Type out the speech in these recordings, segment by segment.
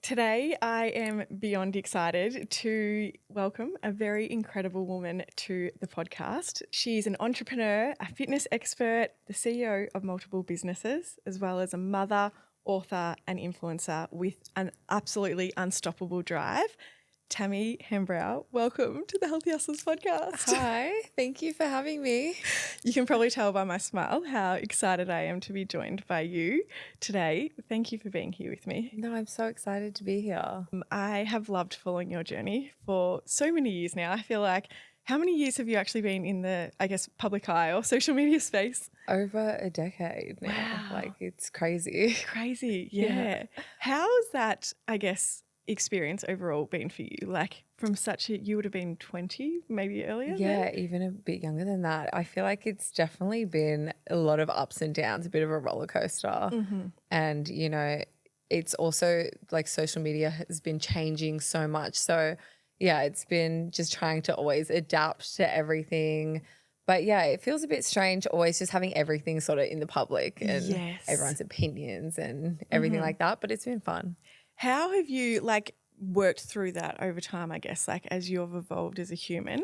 Today, I am beyond excited to welcome a very incredible woman to the podcast. She's an entrepreneur, a fitness expert, the CEO of multiple businesses, as well as a mother, author, and influencer with an absolutely unstoppable drive. Tammy Hembrow, welcome to the Healthy Hustlers podcast. Hi, thank you for having me. You can probably tell by my smile how excited I am to be joined by you today. Thank you for being here with me. No, I'm so excited to be here. I have loved following your journey for so many years now. I feel like, how many years have you actually been in the, public eye or social media space? Over a decade now. Wow. Like, it's crazy. Crazy, yeah. How's that, experience overall been for you? Like from you would have been 20, maybe earlier? Yeah, even a bit younger than that. I feel like it's definitely been a lot of ups and downs, a bit of a roller coaster. Mm-hmm. And, it's also like social media has been changing so much. So, yeah, it's been just trying to always adapt to everything. But yeah, it feels a bit strange always just having everything sort of in the public and everyone's opinions and everything like that. But it's been fun. How have you worked through that over time, I guess, as you've evolved as a human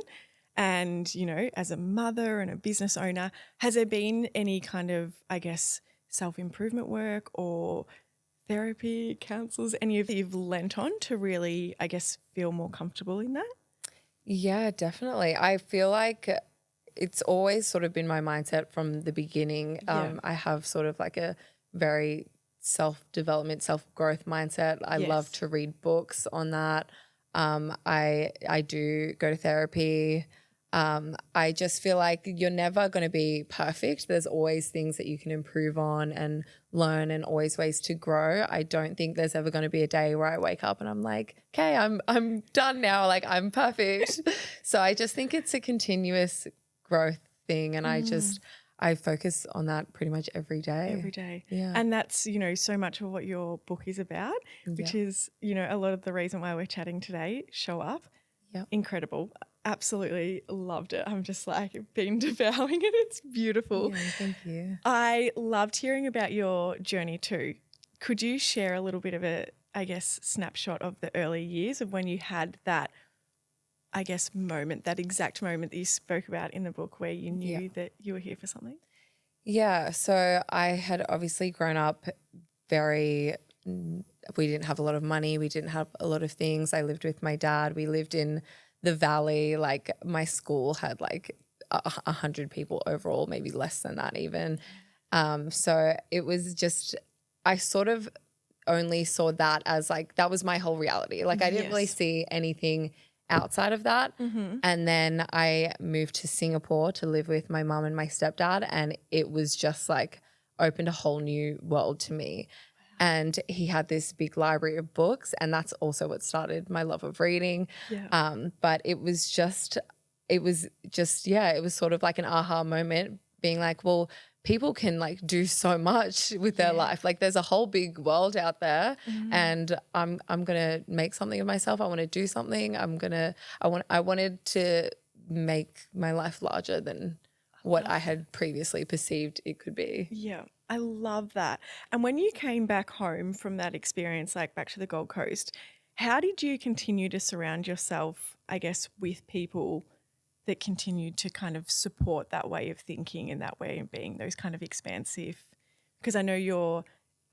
and, as a mother and a business owner? Has there been any kind of, self-improvement work or therapy, counsels, any of that you've lent on to really, feel more comfortable in that? Yeah, definitely. I feel like it's always sort of been my mindset from the beginning. I have sort of like a very self-development, self-growth mindset. I love to read books on that. I do go to therapy. I just feel like you're never going to be perfect. There's always things that you can improve on and learn and always ways to grow. I don't think there's ever going to be a day where I wake up and I'm like, okay, I'm done now. Like I'm perfect. So I just think it's a continuous growth thing. And I focus on that pretty much every day. Every day. Yeah. And that's, so much of what your book is about, which is, a lot of the reason why we're chatting today. Show Up. Yep. Incredible. Absolutely loved it. I'm just been devouring it. It's beautiful. Yeah, thank you. I loved hearing about your journey too. Could you share a little bit of a, snapshot of the early years of when you had that, moment, that exact moment that you spoke about in the book where you knew that you were here for something? Yeah. So I had obviously grown up we didn't have a lot of money. We didn't have a lot of things. I lived with my dad. We lived in the valley. Like my school had 100 people overall, maybe less than that even. So it was just, I sort of only saw that as that was my whole reality. I didn't really see anything outside of that. Mm-hmm. And then I moved to Singapore to live with my mum and my stepdad, and it was just opened a whole new world to me. And he had this big library of books, and that's also what started my love of reading. Yeah. But it was sort of like an aha moment, being well, people can do so much with their life. There's a whole big world out there, and I'm gonna make something of myself. I want to do something. I wanted to make my life larger than what I had previously perceived it could be. Yeah. I love that. And when you came back home from that experience, back to the Gold Coast, how did you continue to surround yourself, with people that continued to kind of support that way of thinking and that way of being, those kind of expansive? Because I know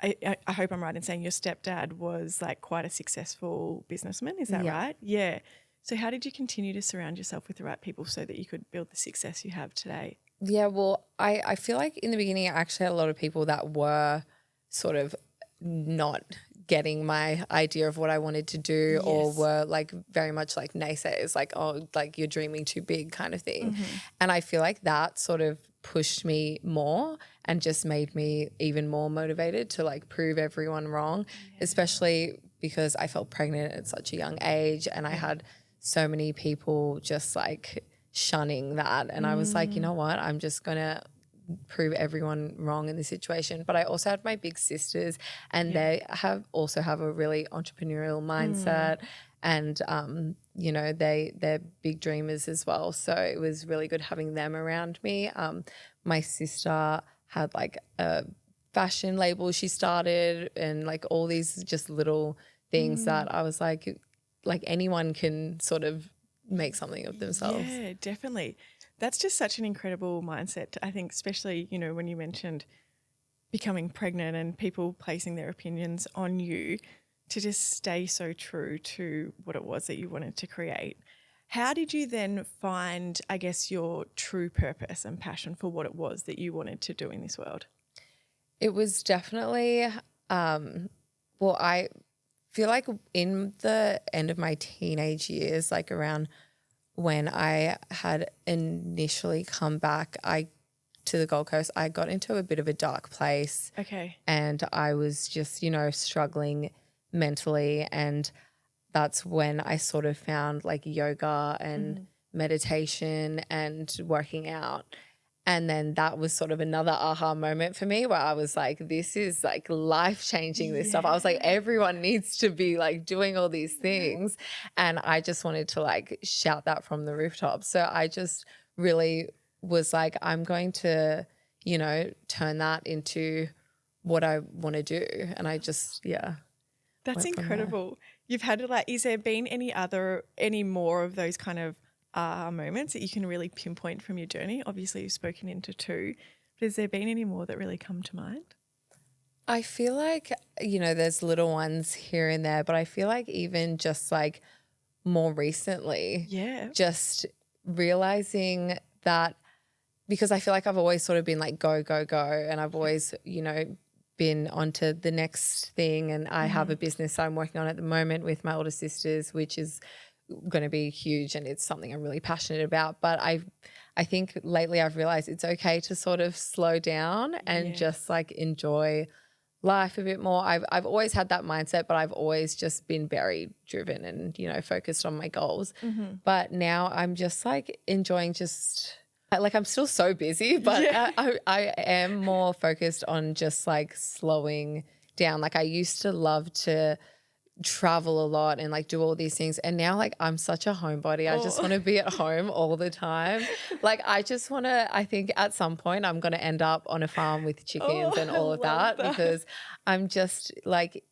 I hope I'm right in saying your stepdad was quite a successful businessman. Is that right? Yeah. So how did you continue to surround yourself with the right people so that you could build the success you have today? Yeah, well, I feel like in the beginning I actually had a lot of people that were sort of not getting my idea of what I wanted to do, or were very much naysayers, you're dreaming too big kind of thing. Mm-hmm. And I feel like that sort of pushed me more and just made me even more motivated to prove everyone wrong, especially because I felt pregnant at such a young age, and I had so many people just shunning that. And I was you know what, I'm just going to prove everyone wrong in this situation. But I also had my big sisters, and they also have a really entrepreneurial mindset, and they're big dreamers as well. So it was really good having them around me. My sister had a fashion label she started, and all these just little things that I was like anyone can sort of make something of themselves. Yeah, definitely. That's just such an incredible mindset. I think especially, you know, when you mentioned becoming pregnant and people placing their opinions on you, to just stay so true to what it was that you wanted to create. How did you then find, I guess, your true purpose and passion for what it was that you wanted to do in this world? It was definitely, well, I feel like in the end of my teenage years, like around when I had initially come back to the Gold Coast, I got into a bit of a dark place. Okay. And I was just, struggling mentally. And that's when I sort of found like yoga and meditation and working out. And then that was sort of another aha moment for me where I was like, this is like life-changing, this stuff. I was like, everyone needs to be like doing all these things. And I just wanted to like shout that from the rooftop. So I just really was like, I'm going to, turn that into what I want to do. And I just, That's incredible. You've had like, is there been any more of those kind of moments that you can really pinpoint from your journey? Obviously you've spoken into two, but has there been any more that really come to mind? I feel like, there's little ones here and there, but I feel like even just like more recently, just realizing that, because I feel like I've always sort of been like, go, go, go. And I've always, been onto the next thing. And I have a business I'm working on at the moment with my older sisters, which is going to be huge. And it's something I'm really passionate about. But I think lately I've realized it's okay to sort of slow down and just like enjoy life a bit more. I've always had that mindset, but I've always just been very driven and, focused on my goals. But now I'm just like enjoying like I'm still so busy, but I am more focused on just like slowing down. Like I used to love to travel a lot and like do all these things, and now like I'm such a homebody. I just want to be at home all the time. Like I just want to, I think at some point I'm going to end up on a farm with chickens and all of that, because I'm just like,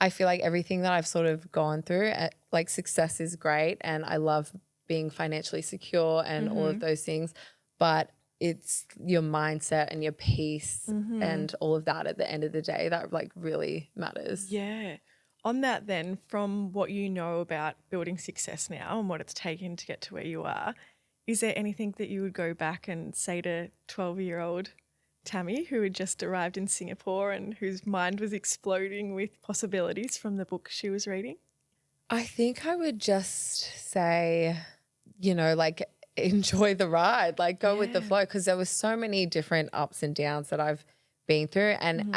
I feel like everything that I've sort of gone through, like success is great and I love being financially secure and all of those things, but it's your mindset and your peace and all of that at the end of the day that like really matters. Yeah. On that then, from what you know about building success now and what it's taken to get to where you are, is there anything that you would go back and say to 12-year-old Tammy, who had just arrived in Singapore and whose mind was exploding with possibilities from the book she was reading? I think I would just say, like enjoy the ride, like go with the flow, because there were so many different ups and downs that I've been through. And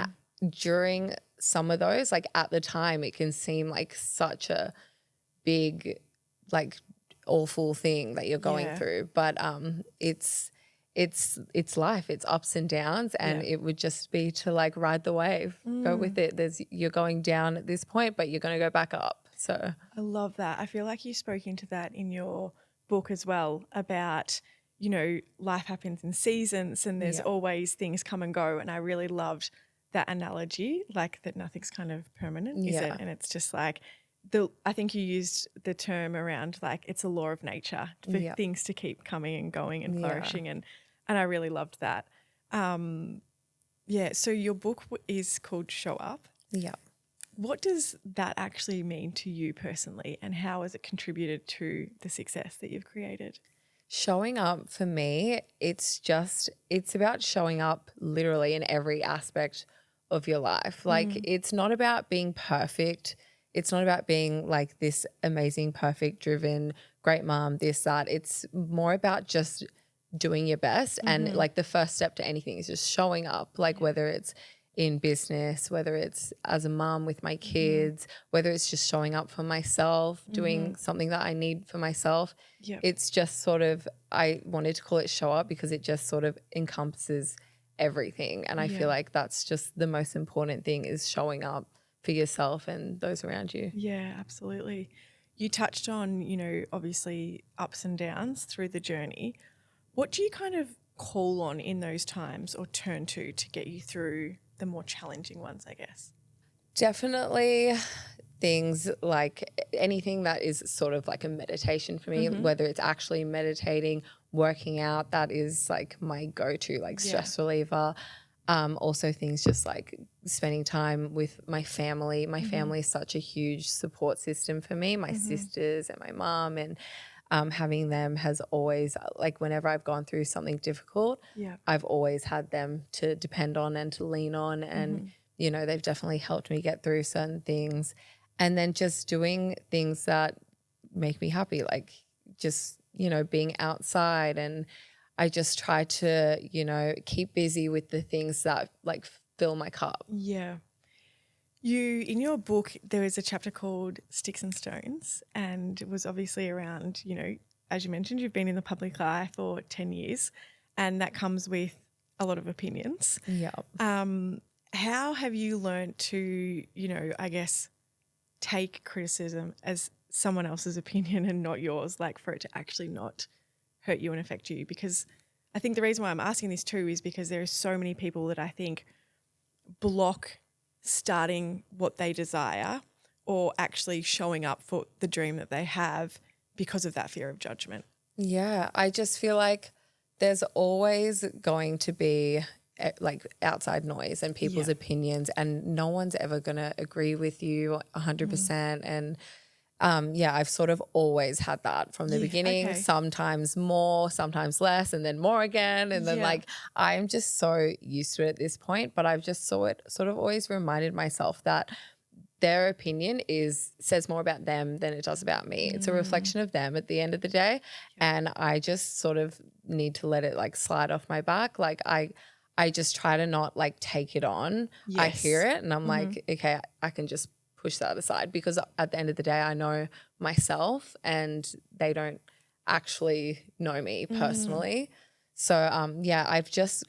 during some of those, like at the time, it can seem like such a big, like awful thing that you're going through. But it's life, it's ups and downs, and it would just be to like ride the wave, go with it. You're going down at this point, but you're going to go back up. So I love that. I feel like you spoke into that in your book as well about, life happens in seasons and there's always things come and go. And I really loved that analogy, like that nothing's kind of permanent, is it? And it's just like, I think you used the term around like it's a law of nature for things to keep coming and going and flourishing. And I really loved that. So your book is called Show Up. Yeah. What does that actually mean to you personally, and how has it contributed to the success that you've created? Showing up for me, it's about showing up literally in every aspect of your life. Like it's not about being perfect. It's not about being like this amazing, perfect, driven, great mom, this, that. It's more about just doing your best. And like the first step to anything is just showing up, like whether it's in business, whether it's as a mom with my kids, whether it's just showing up for myself, doing something that I need for myself. It's just sort of, I wanted to call it Show Up because it just sort of encompasses everything. And I feel like that's just the most important thing, is showing up for yourself and those around you. Yeah, absolutely. You touched on, obviously ups and downs through the journey. What do you kind of call on in those times or turn to get you through the more challenging ones, I guess? Definitely things like anything that is sort of like a meditation for me, whether it's actually meditating, working out, that is like my go-to, like stress reliever. Also things just like spending time with my family. My family is such a huge support system for me, my sisters and my mom, and having them has always, like whenever I've gone through something difficult, I've always had them to depend on and to lean on. And, you know, they've definitely helped me get through certain things. And then just doing things that make me happy, like just, you know, being outside. And I just try to, you know, keep busy with the things that like fill my cup. Yeah. You, in your book, there is a chapter called Sticks and Stones, and it was obviously around, you know, as you mentioned, you've been in the public eye for 10 years, and that comes with a lot of opinions. Yeah. How have you learnt to, you know, I guess, take criticism as someone else's opinion and not yours, like for it to actually not hurt you and affect you? Because I think the reason why I'm asking this too is because there are so many people that I think block starting what they desire or actually showing up for the dream that they have because of that fear of judgment. Yeah, I just feel like there's always going to be like outside noise and people's opinions, and no one's ever going to agree with you 100%. And yeah, I've sort of always had that from the beginning, sometimes more, sometimes less, and then more again. And then like, I'm just so used to it at this point, but I've just sort of always reminded myself that their opinion says more about them than it does about me. It's a reflection of them at the end of the day. And I just sort of need to let it like slide off my back. Like I just try to not like take it on. I hear it and I'm like, okay, I can just push that aside, because at the end of the day, I know myself and they don't actually know me personally. So yeah,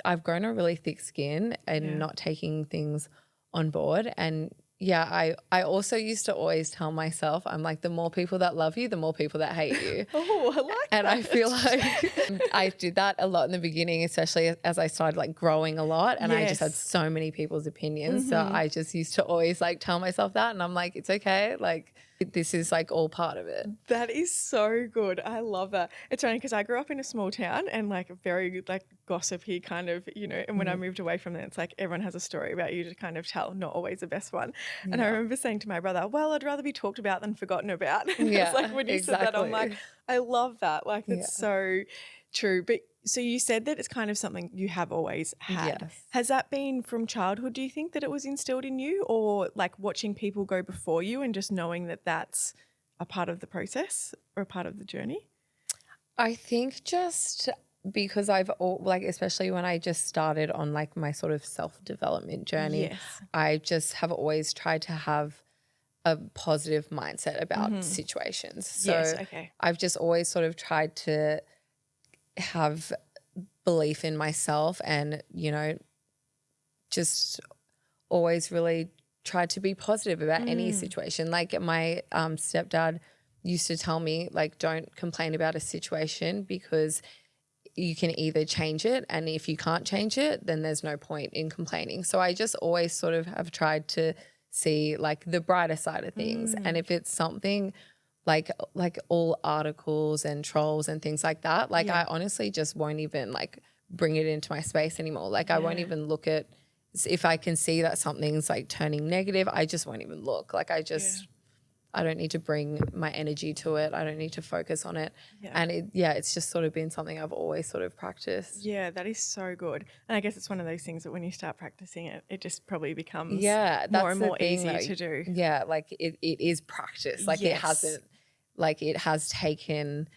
I've grown a really thick skin and not taking things on board. And yeah, I also used to always tell myself, I'm like, the more people that love you, the more people that hate you. Oh, I like and that. I feel like I did that a lot in the beginning, especially as I started like growing a lot, and I just had so many people's opinions. So I just used to always like tell myself that, and I'm like, it's okay. Like this is like all part of it. That is so good. I love that. It's funny because I grew up in a small town and like very like gossipy kind of, you know, and when I moved away from there, it's like everyone has a story about you to kind of tell, not always the best one. And I remember saying to my brother, well, I'd rather be talked about than forgotten about. And it's like when you said that, I'm like, I love that. Like it's so true. But so you said that it's kind of something you have always had. Yes. Has that been from childhood, do you think, that it was instilled in you, or like watching people go before you and just knowing that that's a part of the process or a part of the journey? I think just because like, especially when I just started on like my sort of self-development journey, I just have always tried to have a positive mindset about situations. So I've just always sort of tried to have belief in myself and, you know, just always really tried to be positive about any situation. Like my stepdad used to tell me, like, don't complain about a situation because you can either change it, and if you can't change it, then there's no point in complaining. So I just always sort of have tried to see like the brighter side of things. And if it's something like all articles and trolls and things like that, like I honestly just won't even like bring it into my space anymore. Like I won't even look at, if I can see that something's like turning negative, I just won't even look. Like I just, I don't need to bring my energy to it. I don't need to focus on it. And it's just sort of been something I've always sort of practiced. Yeah, that is so good. And I guess it's one of those things that when you start practicing it, it just probably becomes more and more easy to do. Yeah, like it is practice. Like it hasn't, like it has taken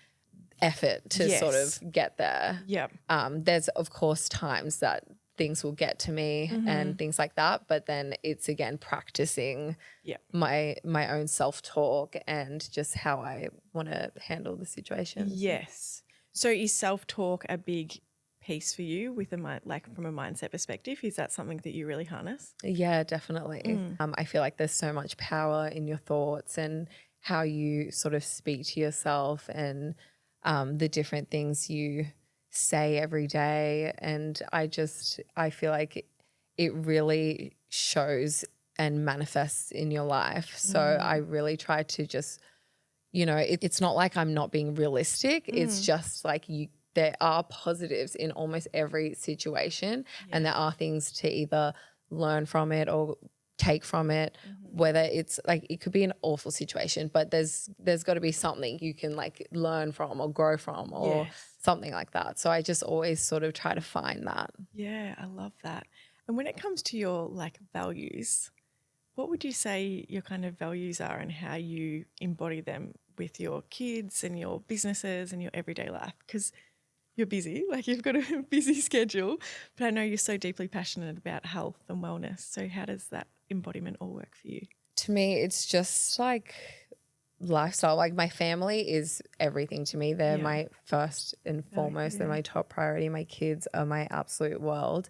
effort to sort of get there. There's of course times that things will get to me and things like that, but then it's again practicing my own self-talk and just how I want to handle the situation. Yes. So is self-talk a big piece for you with like from a mindset perspective? Is that something that you really harness? Yeah, definitely. I feel like there's so much power in your thoughts and how you sort of speak to yourself and the different things you say every day. And I feel like it really shows and manifests in your life. So I really try to just, it's not like I'm not being realistic. It's just like there are positives in almost every situation, and there are things to either learn from it or take from it, whether it's like it could be an awful situation, but there's got to be something you can like learn from or grow from or something like that. So I just always sort of try to find that. Yeah, I love that. And when it comes to your like values, what would you say your kind of values are and how you embody them with your kids and your businesses and your everyday life? Because you're busy, like you've got a busy schedule, but I know you're so deeply passionate about health and wellness. So how does that embodiment all work for you? To me, it's just like lifestyle. Like my family is everything to me. They're my first and foremost. They're my top priority. My kids are my absolute world.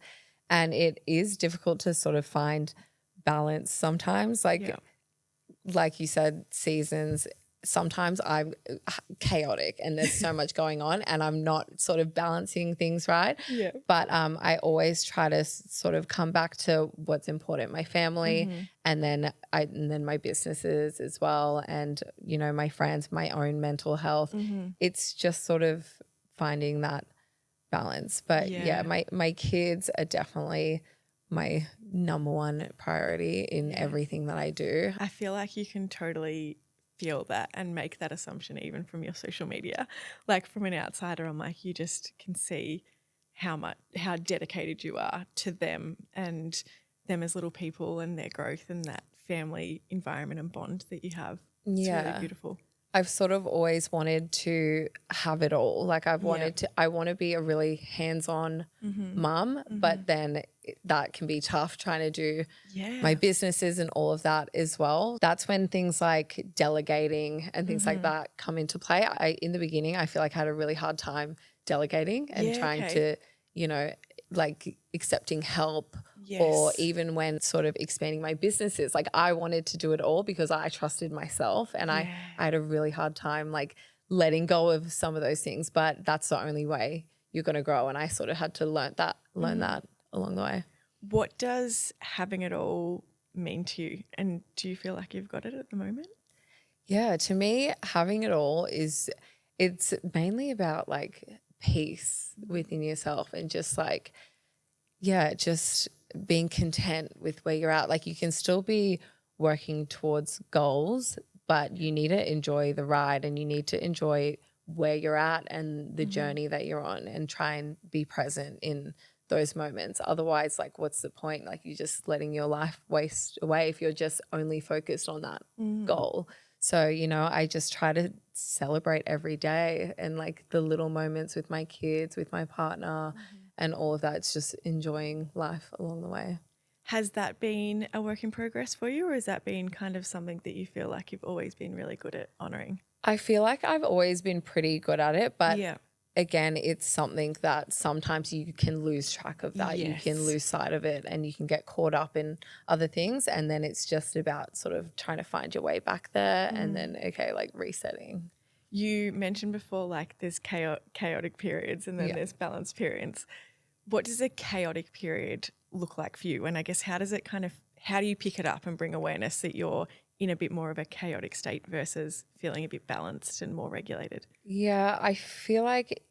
And it is difficult to sort of find balance sometimes. Like you said, seasons. Sometimes I'm chaotic and there's so much going on and I'm not sort of balancing things right. Yeah. But I always try to sort of come back to what's important, my family and then my businesses as well, and, my friends, my own mental health. It's just sort of finding that balance. But my kids are definitely my number one priority in everything that I do. I feel like you can totally feel that and make that assumption even from your social media. Like from an outsider, I'm like, you just can see how dedicated you are to them and them as little people and their growth and that family environment and bond that you have. It's really beautiful. I've sort of always wanted to have it all. Like I want to be a really hands-on mum, but then that can be tough trying to do my businesses and all of that as well. That's when things like delegating and things like that come into play. In the beginning, I feel like I had a really hard time delegating and trying to, like accepting help or even when sort of expanding my businesses. Like I wanted to do it all because I trusted myself and I had a really hard time like letting go of some of those things, but that's the only way you're going to grow. And I sort of had to learn that along the way. What does having it all mean to you? And do you feel like you've got it at the moment? Yeah, to me, having it all it's mainly about like peace within yourself and just like, just being content with where you're at. Like you can still be working towards goals, but you need to enjoy the ride and you need to enjoy where you're at and the journey that you're on and try and be present in those moments. Otherwise, like what's the point? Like you're just letting your life waste away if you're just only focused on that goal. So, I just try to celebrate every day and like the little moments with my kids, with my partner and all of that. It's just enjoying life along the way. Has that been a work in progress for you, or has that been kind of something that you feel like you've always been really good at honouring? I feel like I've always been pretty good at it, but again, it's something that sometimes you can lose track of that. You can lose sight of it and you can get caught up in other things. And then it's just about sort of trying to find your way back there and then, like resetting. You mentioned before, like there's chaotic periods and then there's balanced periods. What does a chaotic period look like for you? And I guess how do you pick it up and bring awareness that you're in a bit more of a chaotic state versus feeling a bit balanced and more regulated? Yeah, I feel like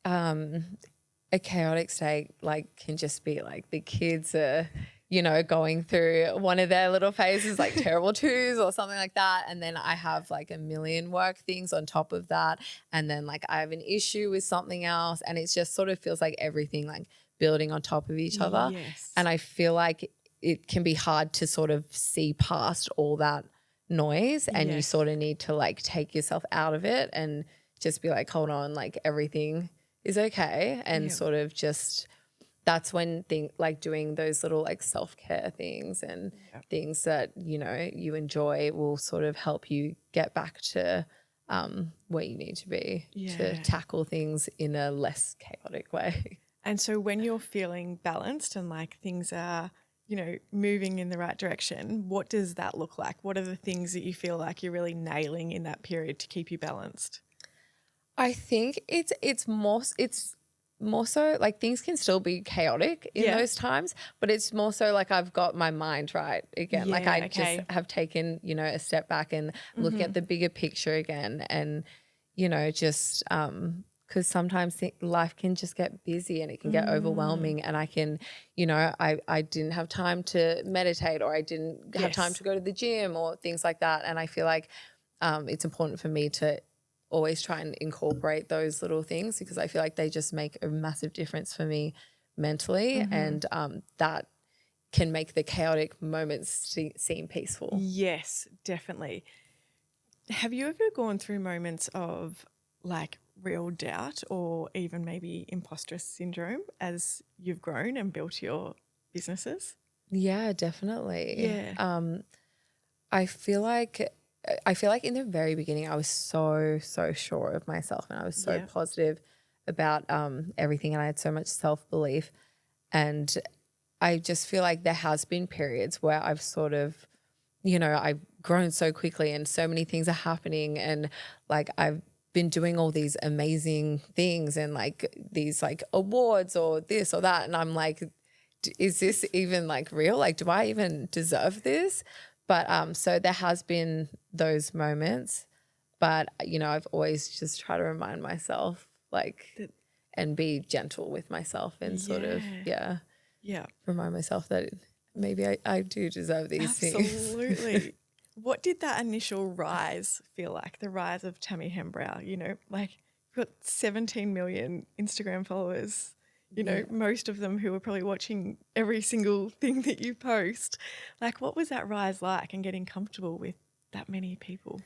a chaotic state like can just be like the kids are, going through one of their little phases like terrible twos or something like that. And then I have like a million work things on top of that. And then like I have an issue with something else and it just sort of feels like everything like building on top of each other. Yes. And I feel like it can be hard to sort of see past all that noise and you sort of need to like take yourself out of it and just be like, hold on, like everything is okay. And sort of just, that's when like doing those little like self-care things and things that, you enjoy will sort of help you get back to where you need to be to tackle things in a less chaotic way. And so when you're feeling balanced and like things are, moving in the right direction, what does that look like? What are the things that you feel like you're really nailing in that period to keep you balanced? I think it's more so like things can still be chaotic in Yeah. those times, but it's more so like I've got my mind right again. Like I Yeah, just okay. have taken, you know, a step back and looking at the bigger picture again, and, you know, just because sometimes life can just get busy and it can get overwhelming, and I can, you know, I didn't have time to meditate, or I didn't have time Yes. to go to the gym or things like that. And I feel like it's important for me to always try and incorporate those little things, because I feel like they just make a massive difference for me mentally, and that can make the chaotic moments seem peaceful. Yes, definitely. Have you ever gone through moments of like real doubt or even maybe imposter syndrome as you've grown and built your businesses? Yeah, definitely. Yeah. I feel like in the very beginning I was so sure of myself, and I was so Yeah. positive about everything, and I had so much self-belief, and I just feel like there has been periods where I've sort of, you know, I've grown so quickly and so many things are happening, and like I've been doing all these amazing things and like these like awards or this or that, and I'm like, is this even like real? Like, do I even deserve this? But so there has been those moments, but you know, I've always just tried to remind myself like and be gentle with myself and sort of Yeah. remind myself that maybe I do deserve these things. Absolutely. What did that initial rise feel like? The rise of Tammy Hembrow, you know, like you've got 17 million Instagram followers, you know, most of them who are probably watching every single thing that you post. Like, what was that rise like, and getting comfortable with that many people?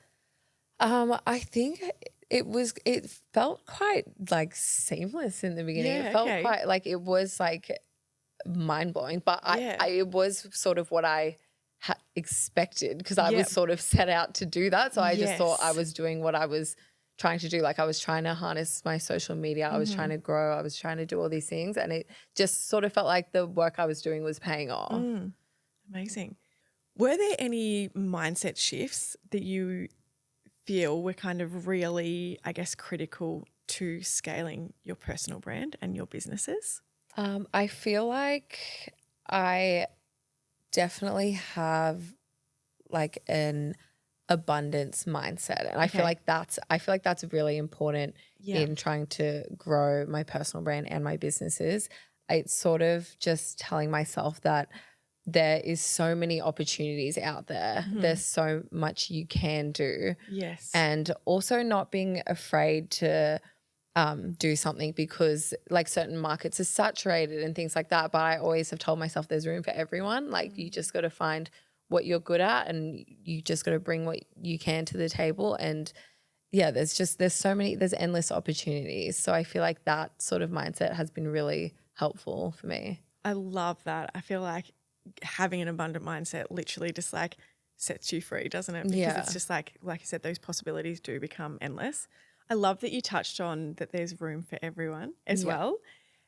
I think it felt quite like seamless in the beginning. Yeah, It felt okay. quite like it was like mind blowing, but Yeah. it was sort of what I expected, because I Yep. was sort of set out to do that. So I just thought I Yes. was doing what I was trying to do. Like I was trying to harness my social media. I was trying to grow. I was trying to do all these things, and it just sort of felt like the work I was doing was paying off. Amazing. Were there any mindset shifts that you feel were kind of really, I guess, critical to scaling your personal brand and your businesses? I feel like I definitely have like an abundance mindset, and I feel like that's really important in trying to grow my personal brand and my businesses. It's sort of just telling myself that there is so many opportunities out there. There's so much you can do. Yes. And also not being afraid to do something, because like certain markets are saturated and things like that. But I always have told myself there's room for everyone. Like you just got to find what you're good at, and you just got to bring what you can to the table. And yeah, there's endless opportunities. So I feel like that sort of mindset has been really helpful for me. I love that. I feel like having an abundant mindset literally just like sets you free, doesn't it? Because it's just like you said, those possibilities do become endless. I love that you touched on that there's room for everyone as well.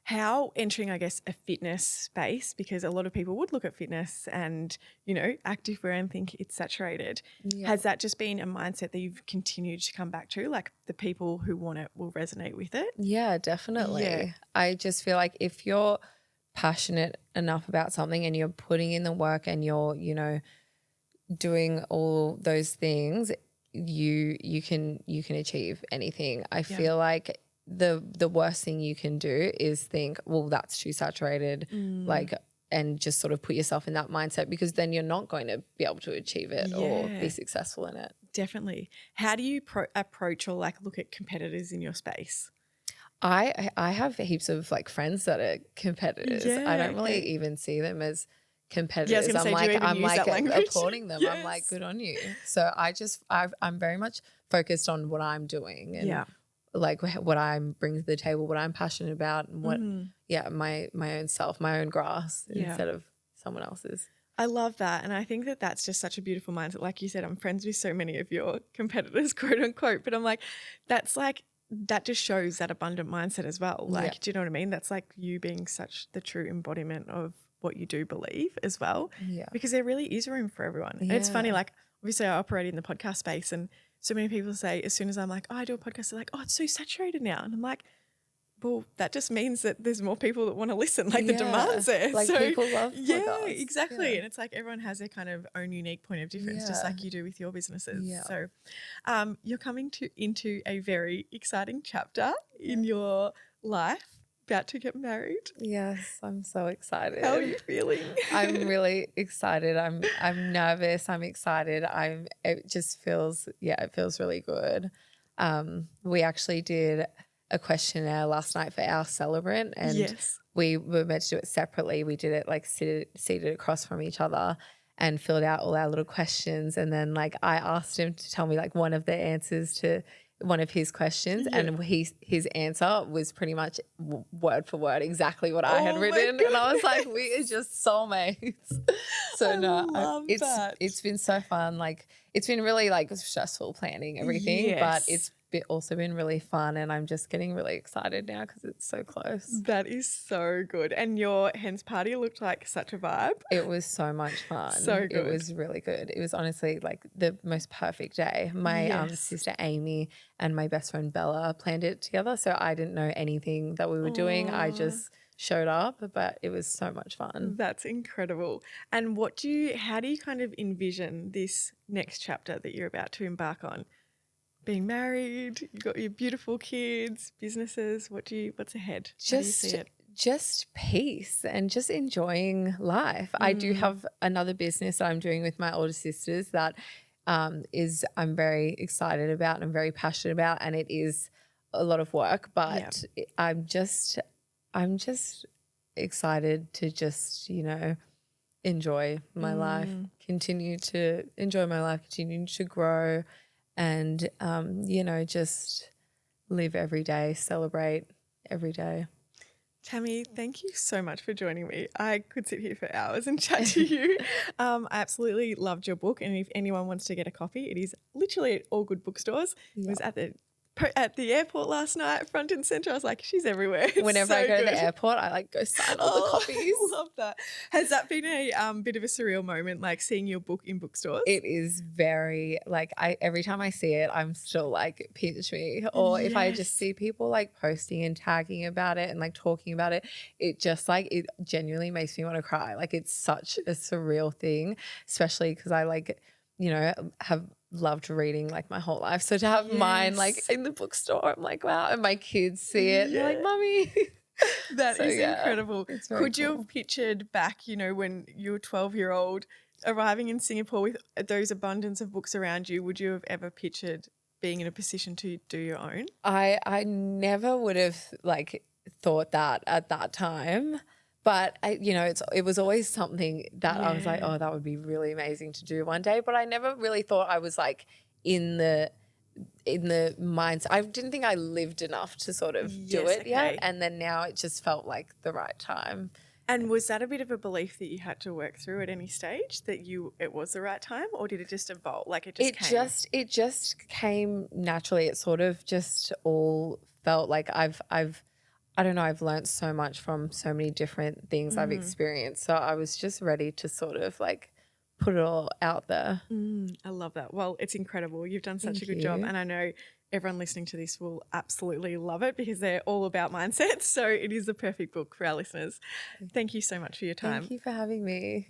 How entering, I guess, a fitness space, because a lot of people would look at fitness and, you know, activewear and think it's saturated. Has that just been a mindset that you've continued to come back to? Like the people who want it will resonate with it? Yeah, definitely. Yeah. I just feel like if you're passionate enough about something and you're putting in the work and you're, you know, doing all those things, you can achieve anything. I feel like the worst thing you can do is think, well, that's too saturated, like, and just sort of put yourself in that mindset, because then you're not going to be able to achieve it or be successful in it. Definitely. How do you approach or like look at competitors in your space? I have heaps of like friends that are competitors. I don't really even see them as competitors. Yeah, I was gonna say, do you even use that language? applauding them. I'm like, good on you. So I'm very much focused on what I'm doing and like what I'm bringing to the table, what I'm passionate about, and what my own self, my own grass instead of someone else's. I love that. And I think that that's just such a beautiful mindset. Like you said, I'm friends with so many of your competitors, quote unquote, but I'm like, that just shows that abundant mindset as well. Like, do you know what I mean? That's like you being such the true embodiment of what you do believe as well. Yeah. Because there really is room for everyone. And it's funny, like obviously I operate in the podcast space, and so many people say as soon as I'm like, oh, I do a podcast, they're like, oh, it's so saturated now. And I'm like, well, that just means that there's more people that want to listen, like the demand's there. Like so, people love podcasts. Yeah, exactly. Yeah. And it's like everyone has their kind of own unique point of difference, just like you do with your businesses. Yeah. So you're coming into a very exciting chapter in your life, about to get married. Yes, I'm so excited. How are you feeling? I'm really excited. I'm nervous. I'm excited. It just feels, it feels really good. We actually did a questionnaire last night for our celebrant, and we were meant to do it separately. We did it like seated across from each other and filled out all our little questions. And then like I asked him to tell me like one of the answers to one of his questions, and his answer was pretty much word for word exactly what I had written, and I was like, we are just soulmates. So it's been so fun. Like it's been really like stressful planning everything, but it's also been really fun, and I'm just getting really excited now because it's so close. That is so good. And your hen's party looked like such a vibe. It was so much fun. So good. It was really good. It was honestly like the most perfect day. My sister Amy and my best friend Bella planned it together, so I didn't know anything that we were doing. I just showed up, but it was so much fun. That's incredible. And how do you kind of envision this next chapter that you're about to embark on? Being married, you've got your beautiful kids, businesses. What's ahead? How do you see it? Just peace and just enjoying life. I do have another business that I'm doing with my older sisters that I'm very excited about and I'm very passionate about, and it is a lot of work, but I'm just excited to just, enjoy my life, continue to enjoy my life, continue to grow, and, just live every day, celebrate every day. Tammy, thank you so much for joining me. I could sit here for hours and chat to you. I absolutely loved your book, and if anyone wants to get a copy, it is literally at all good bookstores. It was at the airport last night, front and center. I was like, she's everywhere. Whenever I go to the airport, I like go sign all the copies. I love that. Has that been a bit of a surreal moment, like seeing your book in bookstores? It is very every time I see it, I'm still like, pinch me. Or if I just see people like posting and tagging about it and like talking about it, it just like, it genuinely makes me want to cry. Like it's such a surreal thing, especially because I have loved reading like my whole life. So to have mine like in the bookstore, I'm like, wow. And my kids see it and they're like, Mummy. That is incredible. Could you have pictured back, when you were 12-year-old arriving in Singapore with those abundance of books around you, would you have ever pictured being in a position to do your own? I never would have like thought that at that time. But it was always something that I was like, oh, that would be really amazing to do one day. But I never really thought I was like in the mindset. I didn't think I lived enough to sort of do it yet. And then now it just felt like the right time. And was that a bit of a belief that you had to work through at any stage, that it was the right time, or did it just evolve? Like it just came naturally. It sort of just all felt like I don't know, I've learned so much from so many different things I've experienced. So I was just ready to sort of like put it all out there. I love that. Well, it's incredible. You've done such a good job. And I know everyone listening to this will absolutely love it because they're all about mindsets. So it is the perfect book for our listeners. Thank you so much for your time. Thank you for having me.